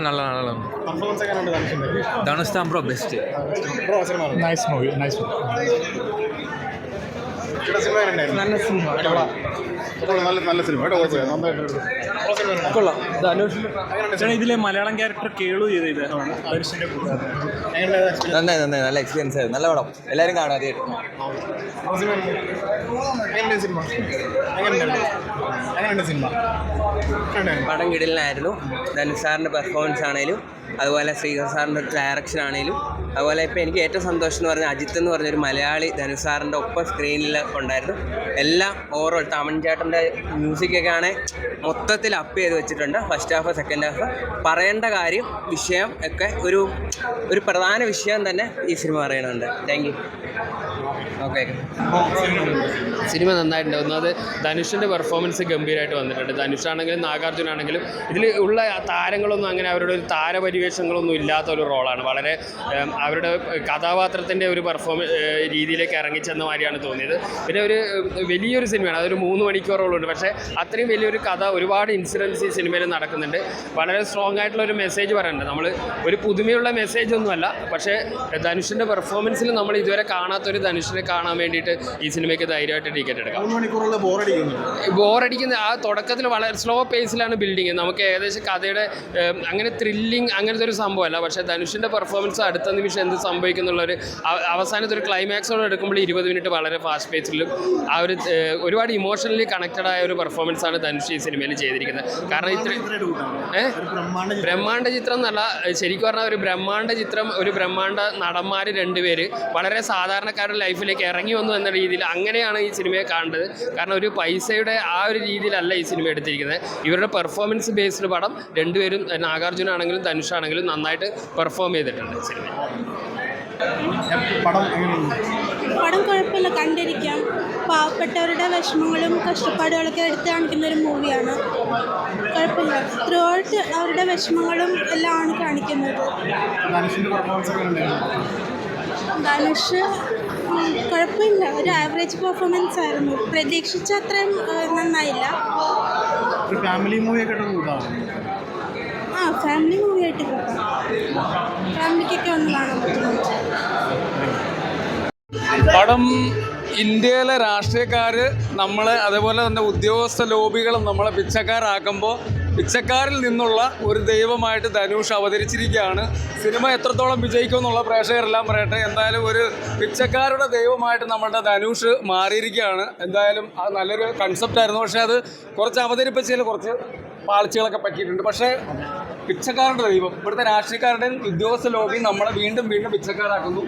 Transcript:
നല്ല ധനുഷ് താൻ bro best. Nice movie. നല്ല സിനിമ, നല്ല സിനിമ കൊള്ളാം. ധനുഷ് ഇതിലെ മലയാളം ക്യാരക്ടർ കേളു ചെയ്ത് നന്നായി നല്ല എക്സ്പീരിയൻസ് ആയിരുന്നു. നല്ല പടം, എല്ലാവരും കാണാം. പടം കിടലിനായിരുന്നു. ധനുഷ് സാറിൻ്റെ പെർഫോമൻസ് ആണെങ്കിലും അതുപോലെ ശ്രീധർ സാറിൻ്റെ ഡയറക്ഷൻ ആണെങ്കിലും അതുപോലെ ഇപ്പോൾ എനിക്ക് ഏറ്റവും സന്തോഷം എന്ന് പറഞ്ഞാൽ അജിത്ത് എന്ന് പറഞ്ഞൊരു മലയാളി ധനുഷ് സാറിൻ്റെ ഒപ്പം സ്ക്രീനിൽ ഉണ്ടായിരുന്നു. എല്ലാം ഓവറോൾ തമൻ ചേട്ടൻ്റെ മ്യൂസിക്കൊക്കെ ആണെങ്കിൽ മൊത്തത്തിൽ അപ്പ് ചെയ്ത് വെച്ചിട്ടുണ്ട്. ഫസ്റ്റ് ഹാഫ് സെക്കൻഡ് ഹാഫ് പറയേണ്ട കാര്യം വിഷയം ഒക്കെ ഒരു പ്രധാന വിഷയം തന്നെ ഈ സിനിമ പറയുന്നുണ്ട്. Thank you. ഓക്കെ. സിനിമ നന്നായിട്ടുണ്ട്. ഒന്നാമത് ധനുഷിൻ്റെ പെർഫോമൻസ് ഗംഭീരമായിട്ട് വന്നിട്ടുണ്ട്. ധനുഷാണെങ്കിലും നാഗാർജുനാണെങ്കിലും ഇതിൽ ഉള്ള താരങ്ങളൊന്നും അങ്ങനെ അവരുടെ ഒരു താരപരിവേഷങ്ങളൊന്നും ഇല്ലാത്ത ഒരു റോളാണ്. വളരെ അവരുടെ കഥാപാത്രത്തിൻ്റെ ഒരു രീതിയിലേക്ക് ഇറങ്ങിച്ചെന്ന മാതിരിയാണ് തോന്നിയത്. പിന്നെ ഒരു വലിയൊരു സിനിമയാണ്, അതൊരു 3 മണിക്കൂറോളമുണ്ട്. പക്ഷേ അത്രയും വലിയൊരു കഥ, ഒരുപാട് ഇൻസിഡൻസ് ഈ സിനിമയിൽ നടക്കുന്നുണ്ട്. വളരെ സ്ട്രോങ് ആയിട്ടുള്ള ഒരു മെസ്സേജ് പറയുന്നുണ്ട്. നമ്മൾ ഒരു പുതുമയുള്ള മെസ്സേജ് ഒന്നുമല്ല, പക്ഷേ ധനുഷിൻ്റെ പെർഫോമൻസിൽ നമ്മൾ ഇതുവരെ കാണാത്തൊരു ധനുഷിനെ കാണാൻ വേണ്ടിയിട്ട് ഈ സിനിമയ്ക്ക് ധൈര്യമായിട്ട് ടിക്കറ്റ് എടുക്കാം. ബോറടിക്കുന്ന ആ തുടക്കത്തിൽ വളരെ സ്ലോ പേസിലാണ് ബിൽഡിങ്. നമുക്ക് ഏകദേശം കഥയുടെ അങ്ങനെ ത്രില്ലിങ് അങ്ങനത്തെ ഒരു സംഭവമല്ല. പക്ഷേ ധനുഷിൻ്റെ പെർഫോമൻസ് അടുത്ത നിമിഷം എന്ത് സംഭവിക്കുന്നുള്ളൊരു അവസാനത്തെ ഒരു ക്ലൈമാക്സോടെ എടുക്കുമ്പോൾ 20 മിനിറ്റ് വളരെ ഫാസ്റ്റ് പേസിലും ആ ഒരു ഒരുപാട് ഇമോഷണലി കണക്റ്റഡ് ആയ ഒരു പെർഫോമൻസാണ് ധനുഷ് ഈ സിനിമയിൽ ചെയ്തിരിക്കുന്നത്. കാരണം ബ്രഹ്മാണ്ഡ ചിത്രം എന്നല്ല, ശരിക്കും പറഞ്ഞാൽ ഒരു ബ്രഹ്മാണ്ഡ ചിത്രം, ഒരു ബ്രഹ്മാണ്ഡ നടന്മാർ 2 പേര് വളരെ സാധാരണക്കാരുടെ ലൈഫിലേക്ക് ഇറങ്ങി വന്നു എന്ന രീതിയിൽ അങ്ങനെയാണ് ഈ സിനിമയെ കാണേണ്ടത്. കാരണം ഒരു പൈസയുടെ ആ ഒരു രീതിയിലല്ല ഈ സിനിമ എടുത്തിരിക്കുന്നത്. ഇവരുടെ പെർഫോമൻസ് ബേസ്ഡ് പടം 2 പേരും നാഗാർജുനാണെങ്കിലും ധനുഷാണെങ്കിലും നന്നായിട്ട് പെർഫോം ചെയ്തിട്ടുണ്ട് സിനിമ. പടം കുഴപ്പമില്ല, കണ്ടിരിക്കാം. പാവപ്പെട്ടവരുടെ വിഷമങ്ങളും കഷ്ടപ്പാടുകളൊക്കെ എടുത്ത് കാണിക്കുന്ന ഒരു മൂവിയാണ്. കുഴപ്പമില്ല, ത്രൂ ഔട്ട് അവരുടെ വിഷമങ്ങളും എല്ലാം ആണ് കാണിക്കുന്നത്. ധനുഷ് കുഴപ്പമില്ല, ഒരു ആവറേജ് പെർഫോമൻസ് ആയിരുന്നു. പ്രതീക്ഷിച്ച അത്രയും നന്നായില്ല. ഫാമിലി മൂവിയൊക്കെ ഫാമിലി മൂവി ആയിട്ട് കിട്ടാം. ഫാമിലിക്കൊക്കെ ഒന്ന് കാണാൻ പറ്റും. പടം ഇന്ത്യയിലെ രാഷ്ട്രീയക്കാർ അതേപോലെ തന്നെ ഉദ്യോഗസ്ഥ ലോബികളും നമ്മളെ പിച്ചക്കാരാക്കുമ്പോൾ പിച്ചക്കാരിൽ നിന്നുള്ള ഒരു ദൈവമായിട്ട് ധനുഷ് അവതരിച്ചിരിക്കുകയാണ്. സിനിമ എത്രത്തോളം വിജയിക്കുമെന്നുള്ള പ്രേക്ഷകരെല്ലാം പറയട്ടെ. എന്തായാലും ഒരു പിച്ചക്കാരുടെ ദൈവമായിട്ട് നമ്മളുടെ ധനുഷ് മാറിയിരിക്കുകയാണ്. എന്തായാലും അത് നല്ലൊരു കൺസെപ്റ്റായിരുന്നു. പക്ഷേ അത് കുറച്ച് അവതരിപ്പിച്ചതിൽ കുറച്ച് പാളിച്ചകളൊക്കെ പറ്റിയിട്ടുണ്ട്. പക്ഷേ പിച്ചക്കാരുടെ ദൈവം, ഇവിടുത്തെ രാഷ്ട്രീയക്കാരുടെയും ഉദ്യോഗസ്ഥ ലോബി നമ്മളെ വീണ്ടും പിച്ചക്കാരാക്കുന്നു.